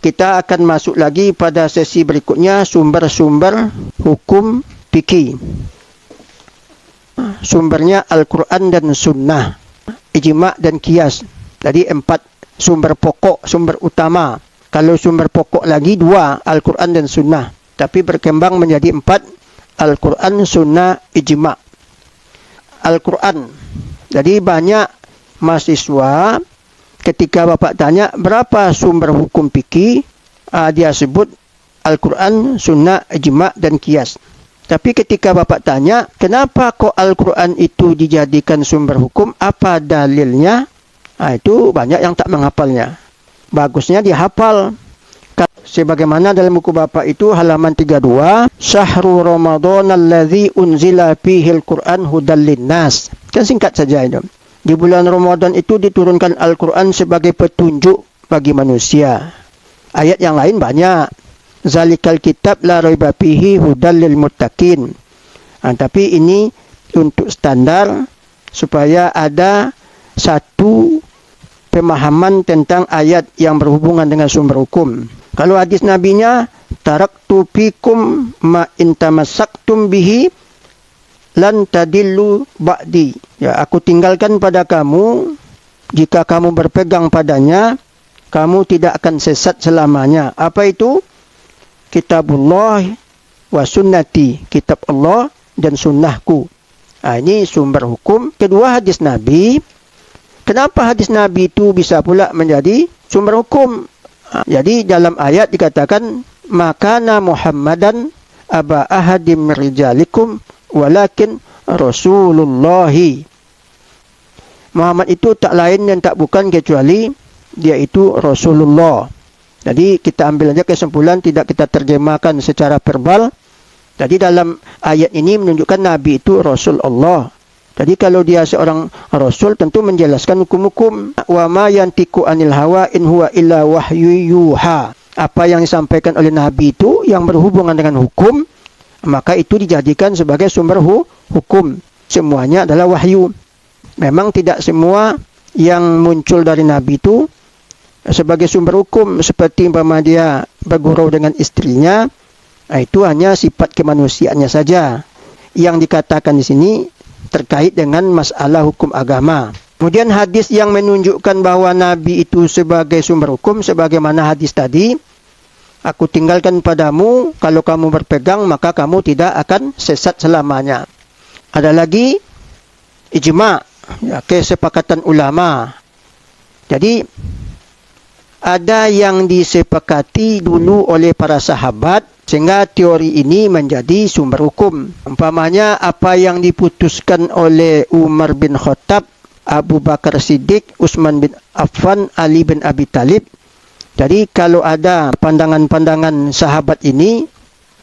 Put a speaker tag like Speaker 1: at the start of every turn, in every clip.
Speaker 1: kita akan masuk lagi pada sesi berikutnya, sumber-sumber hukum fikih. Sumbernya Al-Quran dan Sunnah, ijma' dan qiyas. Jadi 4 sumber pokok, sumber utama. Kalau sumber pokok lagi 2, Al-Quran dan Sunnah. Tapi berkembang menjadi 4, Al-Quran, Sunnah, ijma'. Al-Quran. Jadi banyak mahasiswa ketika bapak tanya berapa sumber hukum fikih, dia sebut Al-Quran, Sunnah, ijma' dan qiyas. Tapi ketika bapak tanya, kenapa kok Al-Quran itu dijadikan sumber hukum? Apa dalilnya? Itu banyak yang tak menghafalnya. Bagusnya dihafal. Sebagaimana dalam buku bapak itu halaman 32, Syahrul Ramadan alladzi unzila fihi al-Quran hudal linnas. Kan singkat saja itu. Di bulan Ramadan itu diturunkan Al-Quran sebagai petunjuk bagi manusia. Ayat yang lain banyak. Zalikal kitab la raiba fihi hudal lil muttaqin. Tapi ini untuk standar supaya ada satu pemahaman tentang ayat yang berhubungan dengan sumber hukum. Kalau hadis nabinya, taraktu fikum ma in tamassaktum bihi lan tadillu ba'di. Ya, aku tinggalkan pada kamu, jika kamu berpegang padanya, kamu tidak akan sesat selamanya. Apa itu? Kitabullah wa sunnati, kitab Allah dan sunnahku. Ini sumber hukum. Kedua, hadis Nabi. Kenapa hadis Nabi itu bisa pula menjadi sumber hukum? Jadi dalam ayat dikatakan, makana Muhammadan aba ahadim rijalikum walakin Rasulullahi. Muhammad itu tak lain dan tak bukan kecuali dia itu Rasulullah. Jadi kita ambil saja kesimpulan, tidak kita terjemahkan secara verbal. Jadi dalam ayat ini menunjukkan Nabi itu Rasul Allah. Jadi kalau dia seorang Rasul tentu menjelaskan hukum-hukum. Wa ma yantiqu anil hawa in huwa illa wahyu yuha. Apa yang disampaikan oleh Nabi itu yang berhubungan dengan hukum, maka itu dijadikan sebagai sumber hukum. Semuanya adalah wahyu. Memang tidak semua yang muncul dari Nabi itu sebagai sumber hukum, seperti umpama dia bergurau dengan istrinya, itu hanya sifat kemanusiaannya saja. Yang dikatakan di sini terkait dengan masalah hukum agama. Kemudian hadis yang menunjukkan bahwa Nabi itu sebagai sumber hukum, sebagaimana hadis tadi, aku tinggalkan padamu, kalau kamu berpegang maka kamu tidak akan sesat selamanya. Ada lagi ijma', ya, kesepakatan ulama. Jadi ada yang disepakati dulu oleh para sahabat sehingga teori ini menjadi sumber hukum. Umpamanya apa yang diputuskan oleh Umar bin Khattab, Abu Bakar Siddiq, Utsman bin Affan, Ali bin Abi Thalib. Jadi kalau ada pandangan-pandangan sahabat ini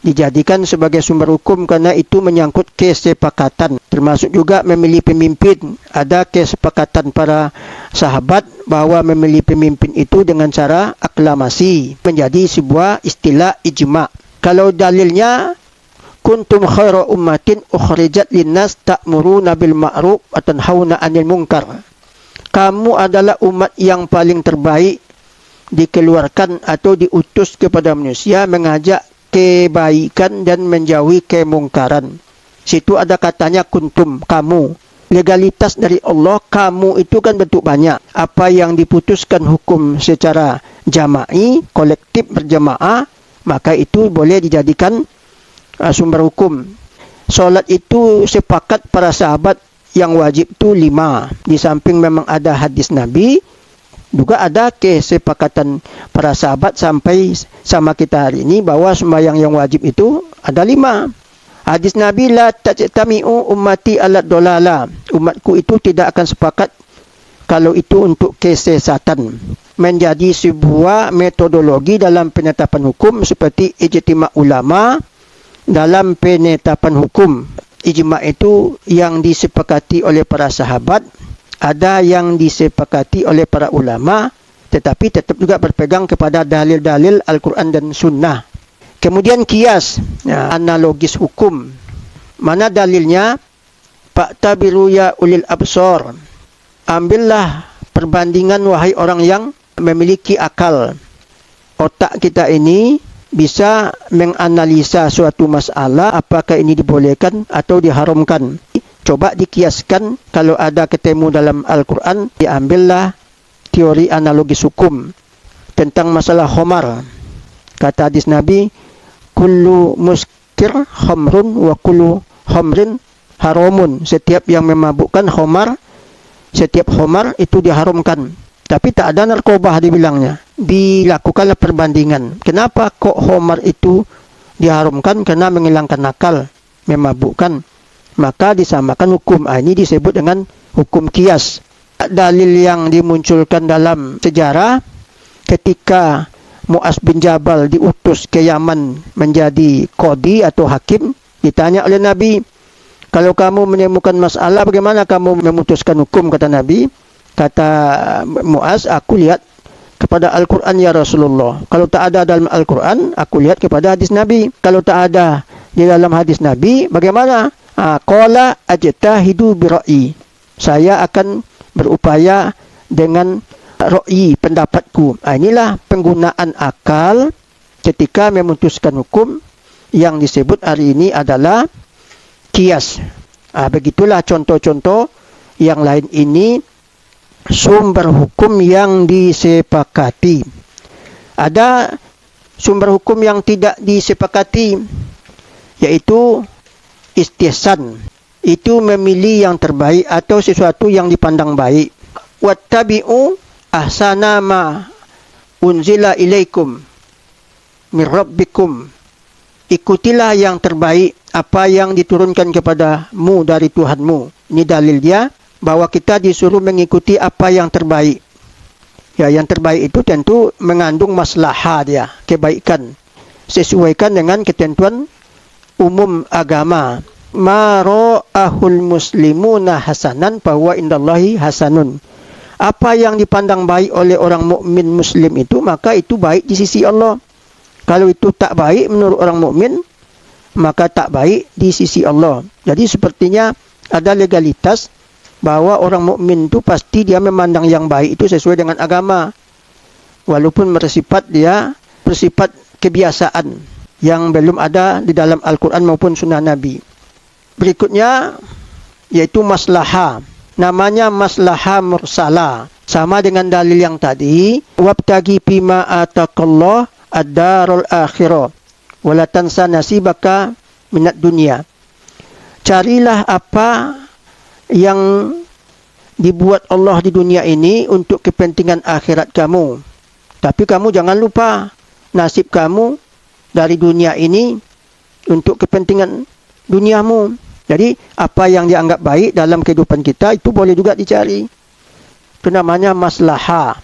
Speaker 1: dijadikan sebagai sumber hukum karena itu menyangkut kesepakatan. Termasuk juga memilih pemimpin. Ada kesepakatan para sahabat bahwa memilih pemimpin itu dengan cara aklamasi. Menjadi sebuah istilah ijma'. Kalau dalilnya, kuntum khaira ummatin ukhrijat linnas ta'muruna bil ma'ruf wa tanhauna 'anil munkar. Kamu adalah umat yang paling terbaik, dikeluarkan atau diutus kepada manusia mengajak kebaikan dan menjauhi kemungkaran. Situ ada katanya kuntum, kamu. Legalitas dari Allah, kamu itu kan bentuk banyak. Apa yang diputuskan hukum secara jama'i, kolektif berjamaah, maka itu boleh dijadikan sumber hukum. Solat itu sepakat para sahabat yang wajib itu 5. Di samping memang ada hadis Nabi, juga ada kesepakatan para sahabat sampai sama kita hari ini bahwa sembahyang yang wajib itu ada 5. Hadis Nabi, la tajtami'u ummati ala dolala. Umatku itu tidak akan sepakat kalau itu untuk kesesatan. Menjadi sebuah metodologi dalam penetapan hukum seperti ijtima' ulama dalam penetapan hukum. Ijma' itu yang disepakati oleh para sahabat, ada yang disepakati oleh para ulama, tetapi tetap juga berpegang kepada dalil-dalil Al-Quran dan Sunnah. Kemudian kias, analogis hukum. Mana dalilnya? Fa'tabiru ya ulil absor. Ambillah perbandingan wahai orang yang memiliki akal. otak kita ini bisa menganalisa suatu masalah, apakah ini dibolehkan atau diharamkan. Coba dikiaskan, kalau ada ketemu dalam Al-Quran, diambillah teori analogis hukum tentang masalah khamar. Kata hadis Nabi, kullu muskir khamrun wa kullu khamrin haramun. Setiap yang memabukkan khamar, setiap khamar itu diharamkan. Tapi tak ada narkoba dibilangnya. Dilakukanlah perbandingan. Kenapa kok khamar itu diharamkan? Karena menghilangkan akal, memabukkan. Maka disamakan hukum. Ini disebut dengan hukum kias. Dalil yang dimunculkan dalam sejarah ketika Mu'az bin Jabal diutus ke Yaman menjadi qadi atau hakim, ditanya oleh Nabi, kalau kamu menemukan masalah, bagaimana kamu memutuskan hukum? Kata Nabi. Kata Mu'az, aku lihat kepada Al-Quran ya Rasulullah. Kalau tak ada dalam Al-Quran, aku lihat kepada hadis Nabi. Kalau tak ada di dalam hadis Nabi, bagaimana? Qala ajtahidu bira'yi. Saya akan berupaya dengan ra'yi, pendapatku. Inilah penggunaan akal ketika memutuskan hukum, yang disebut hari ini adalah kias. Begitulah contoh-contoh yang lain ini sumber hukum yang disepakati. Ada sumber hukum yang tidak disepakati, yaitu istihsan. Itu memilih yang terbaik atau sesuatu yang dipandang baik. Wattabi'u ahsana ma unzila ilaikum min rabbikum. Ikutilah yang terbaik apa yang diturunkan kepadamu dari Tuhanmu. Ini dalil dia bahwa kita disuruh mengikuti apa yang terbaik. Ya, yang terbaik itu tentu mengandung maslahah dia, kebaikan. Sesuaikan dengan ketentuan umum agama. Ma ra'ahul muslimuna hasanan bahwa indallahi hasanun. Apa yang dipandang baik oleh orang mukmin muslim itu, maka itu baik di sisi Allah. Kalau itu tak baik menurut orang mukmin, maka tak baik di sisi Allah. Jadi sepertinya ada legalitas bahwa orang mukmin itu pasti dia memandang yang baik itu sesuai dengan agama. Walaupun bersifat kebiasaan yang belum ada di dalam Al-Quran maupun Sunnah Nabi. Berikutnya yaitu maslahah. Namanya maslahah mursalah. Sama dengan dalil yang tadi. Wabtagi bima ataqallah ad-darul akhirah. Wala tansa nasibaka minat dunia. Carilah apa yang dibuat Allah di dunia ini untuk kepentingan akhirat kamu. Tapi kamu jangan lupa nasib kamu dari dunia ini untuk kepentingan duniamu. Jadi apa yang dianggap baik dalam kehidupan kita itu boleh juga dicari. Itu namanya maslahah.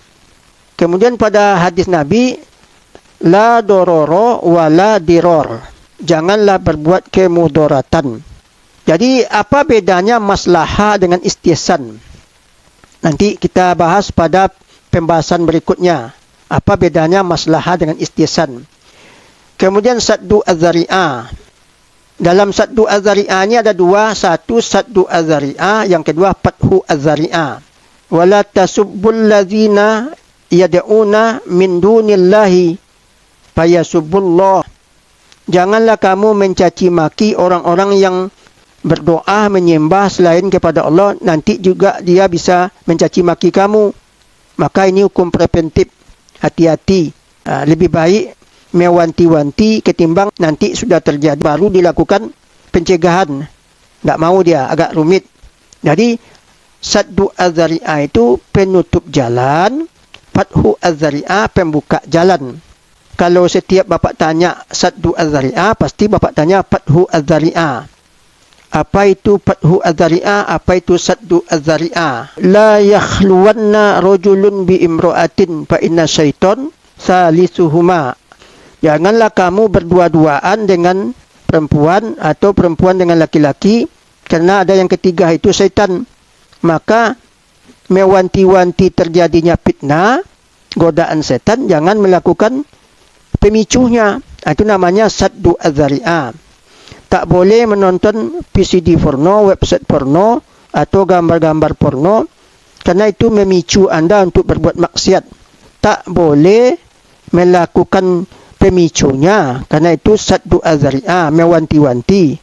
Speaker 1: Kemudian pada hadis Nabi, la dororo wala diror. Janganlah berbuat kemudaratan. Jadi apa bedanya maslahah dengan istihsan? Nanti kita bahas pada pembahasan berikutnya. Apa bedanya maslahah dengan istihsan? Kemudian saddu az-zari'ah. Dalam saddu az-zari'ah ini ada dua. Satu saddu az-zari'ah, yang kedua fathu az-zari'ah. Wala tasubbul ladzina yad'una min dunillahi fayasubbullah. Janganlah kamu mencaci maki orang-orang yang berdoa menyembah selain kepada Allah, nanti juga dia bisa mencaci maki kamu. Maka ini hukum preventif. Hati-hati. Lebih baik mewanti-wanti ketimbang nanti sudah terjadi baru dilakukan pencegahan. Tak mau dia, agak rumit. Jadi saddu az-zari'ah itu penutup jalan, fathu az-zari'ah pembuka jalan. Kalau setiap bapak tanya saddu az-zari'ah, pasti bapak tanya fathu az-zari'ah. Apa itu fathu az-zari'ah? Apa itu saddu az-zari'ah? La yakhluwanna rajulun bi imra'atin fa inna syaitan salisuhuma. Janganlah kamu berdua-duaan dengan perempuan atau perempuan dengan laki-laki, karena ada yang ketiga itu syaitan. Maka mewanti-wanti terjadinya fitnah, godaan setan, jangan melakukan pemicunya. Itu namanya saddu az-zari'ah. Tak boleh menonton PCD porno, website porno atau gambar-gambar porno, karena itu memicu anda untuk berbuat maksiat. Tak boleh melakukan pemicunya. Karena itu saddu azari'ah, mewanti-wanti.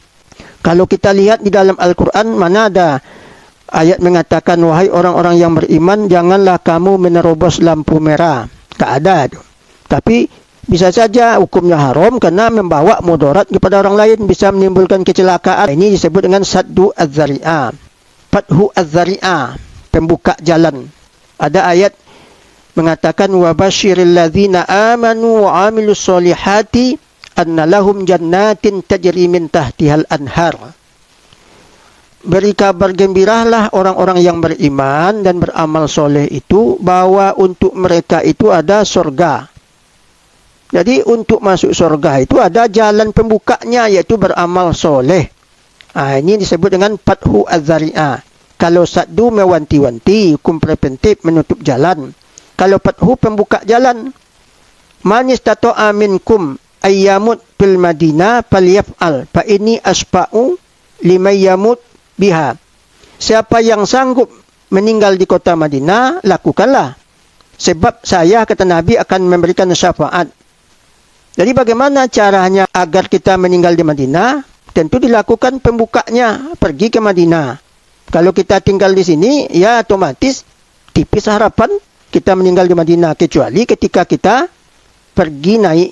Speaker 1: Kalau kita lihat di dalam Al-Quran, mana ada ayat mengatakan, wahai orang-orang yang beriman, janganlah kamu menerobos lampu merah. Tak ada. Tapi bisa saja hukumnya haram karena membawa mudarat kepada orang lain, bisa menimbulkan kecelakaan. Ini disebut dengan saddu az-zari'ah. Fathu az-zari'ah, pembuka jalan. Ada ayat mengatakan wa basyiril ladzina amanu wa amilus solihati anna lahum jannatin tajri min tahtihal anhar. Beri kabar gembiralah orang-orang yang beriman dan beramal soleh itu bahwa untuk mereka itu ada surga. Jadi untuk masuk surga itu ada jalan pembukanya, yaitu beramal soleh. Ini disebut dengan fathu az-zari'ah. Kalau saddu mewanti-wanti, hukum preventif menutup jalan. Kalau fathu pembuka jalan. Man istata'a minkum ayyamut fil Madinah falyaf'al fa inni asfa'u liman yamut biha. Siapa yang sanggup meninggal di kota Madinah, lakukanlah. Sebab saya, kata Nabi, akan memberikan syafaat. Jadi bagaimana caranya agar kita meninggal di Madinah? Tentu dilakukan pembukanya, pergi ke Madinah. Kalau kita tinggal di sini, ya otomatis tipis harapan kita meninggal di Madinah. Kecuali ketika kita pergi naik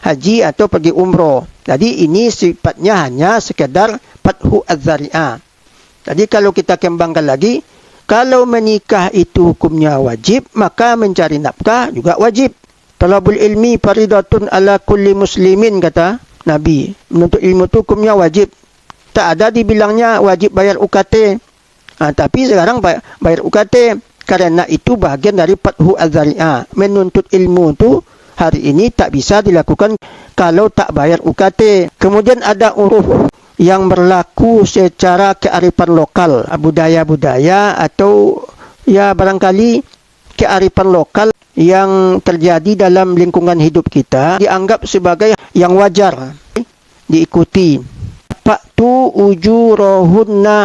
Speaker 1: haji atau pergi umroh. Jadi ini sifatnya hanya sekedar fathu az-zari'ah. Jadi kalau kita kembangkan lagi, kalau menikah itu hukumnya wajib, maka mencari nafkah juga wajib. Talabul ilmi faridatun ala kulli muslimin, kata Nabi. Menuntut ilmu itu hukumnya wajib. Tak ada dibilangnya wajib bayar UKT. Tapi sekarang bayar UKT. Karena itu bahagian dari fathu az-zari'ah. Menuntut ilmu itu hari ini tak bisa dilakukan kalau tak bayar UKT. Kemudian ada uruf yang berlaku secara kearifan lokal. Budaya-budaya atau ya barangkali kearifan lokal yang terjadi dalam lingkungan hidup kita dianggap sebagai yang wajar diikuti. Fa'tu ujurahunna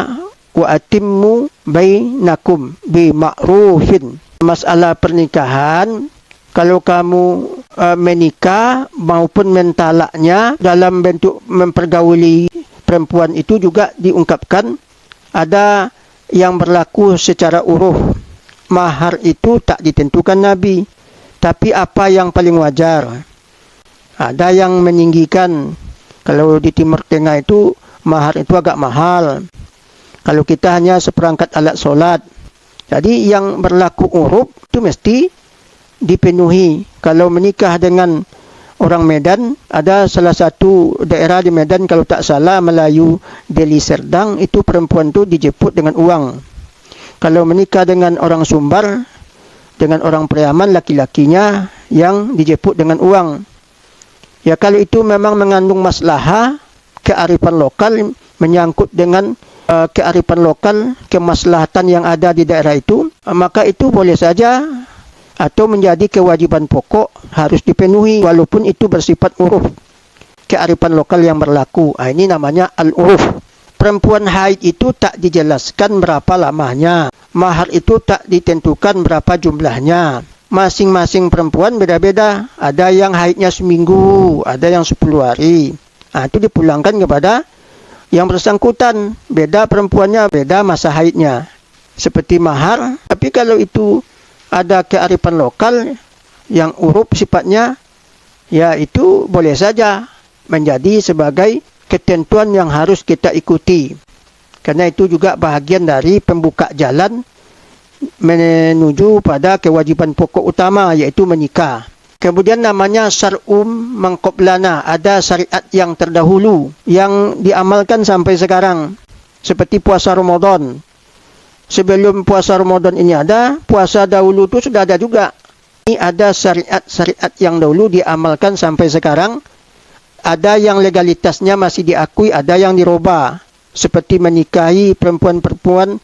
Speaker 1: wa atimmu bainakum bima'rufin. Masalah pernikahan, kalau kamu menikah maupun mentalaknya dalam bentuk mempergauli perempuan itu juga diungkapkan ada yang berlaku secara uruf. Mahar itu tak ditentukan Nabi, tapi apa yang paling wajar. Ada yang meninggikan. Kalau di Timur Tengah itu mahar itu agak mahal. Kalau kita hanya seperangkat alat solat. Jadi yang berlaku uruf itu mesti dipenuhi. Kalau menikah dengan orang Medan, ada salah satu daerah di Medan, kalau tak salah Melayu Deli Serdang, itu perempuan itu dijemput dengan uang. Kalau menikah dengan orang Sumbar, dengan orang Priaman, laki-lakinya yang dijemput dengan uang. Ya kalau itu memang mengandung maslahah, kearifan lokal, menyangkut dengan kearifan lokal, kemaslahatan yang ada di daerah itu, maka itu boleh saja atau menjadi kewajiban pokok harus dipenuhi walaupun itu bersifat uruf. Kearifan lokal yang berlaku. Ini namanya al-uruf. Perempuan haid itu tak dijelaskan berapa lamanya. Mahar itu tak ditentukan berapa jumlahnya. Masing-masing perempuan beda-beda. Ada yang haidnya seminggu, ada yang 10 hari. Itu dipulangkan kepada yang bersangkutan. Beda perempuannya, beda masa haidnya. Seperti mahar. Tapi kalau itu ada kearifan lokal yang uruf sifatnya, ya itu boleh saja menjadi sebagai ketentuan yang harus kita ikuti. Karena itu juga bahagian dari pembuka jalan menuju pada kewajiban pokok utama, yaitu menikah. Kemudian namanya syar'um mangqoblana. Ada syariat yang terdahulu yang diamalkan sampai sekarang. Seperti puasa Ramadan. Sebelum puasa Ramadan ini ada, puasa dahulu itu sudah ada juga. Ini ada syariat-syariat yang dahulu diamalkan sampai sekarang. Ada yang legalitasnya masih diakui, ada yang dirubah. Seperti menikahi perempuan-perempuan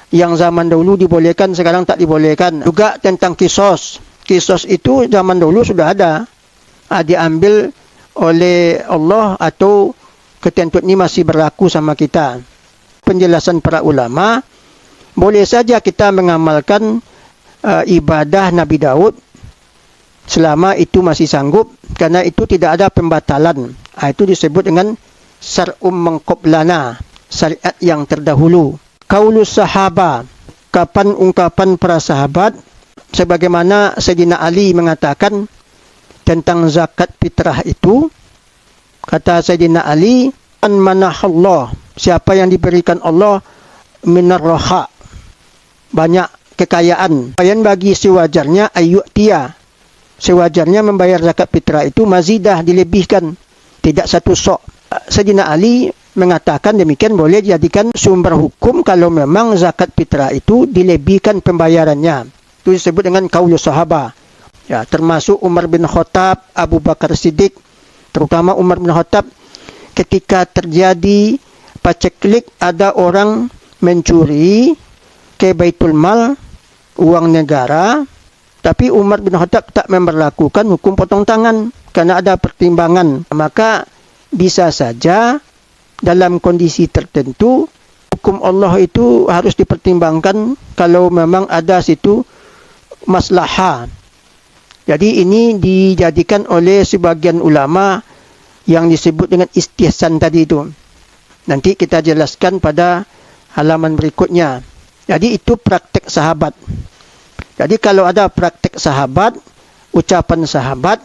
Speaker 1: yang zaman dahulu dibolehkan, sekarang tak dibolehkan. Juga tentang kisos. Kisos itu zaman dahulu sudah ada. Diambil oleh Allah atau ketentuan ini masih berlaku sama kita. Penjelasan para ulama, boleh saja kita mengamalkan ibadah Nabi Daud selama itu masih sanggup, karena itu tidak ada pembatalan. Itu disebut dengan syar'um mengqoblana, syariat yang terdahulu. Qaulus sahaba, kapan ungkapan para sahabat, sebagaimana Sayyidina Ali mengatakan tentang zakat fitrah itu, kata Sayyidina Ali, an manahallah, siapa yang diberikan Allah minar roha, banyak kekayaan, yang bagi sewajarnya ayyu'tiya, sewajarnya membayar zakat fitrah itu mazidah, dilebihkan, tidak satu sok. Sayyidina Ali mengatakan demikian boleh dijadikan sumber hukum kalau memang zakat fitrah itu dilebihkan pembayarannya. Itu disebut dengan qaulus sahaba. Ya, termasuk Umar bin Khattab, Abu Bakar Siddiq, terutama Umar bin Khattab ketika terjadi paceklik, ada orang mencuri ke Baitul Mal, uang negara, tapi Umar bin Khattab tak memberlakukan hukum potong tangan karena ada pertimbangan. Maka bisa saja dalam kondisi tertentu hukum Allah itu harus dipertimbangkan kalau memang ada situ maslahah. Jadi ini dijadikan oleh sebagian ulama yang disebut dengan istihsan tadi itu. Nanti kita jelaskan pada halaman berikutnya. Jadi itu praktek sahabat. Jadi kalau ada praktek sahabat, ucapan sahabat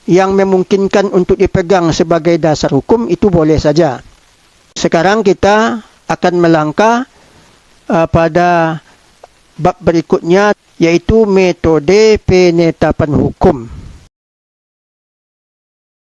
Speaker 1: yang memungkinkan untuk dipegang sebagai dasar hukum, itu boleh saja. Sekarang kita akan melangkah pada bab berikutnya, yaitu metode penetapan hukum.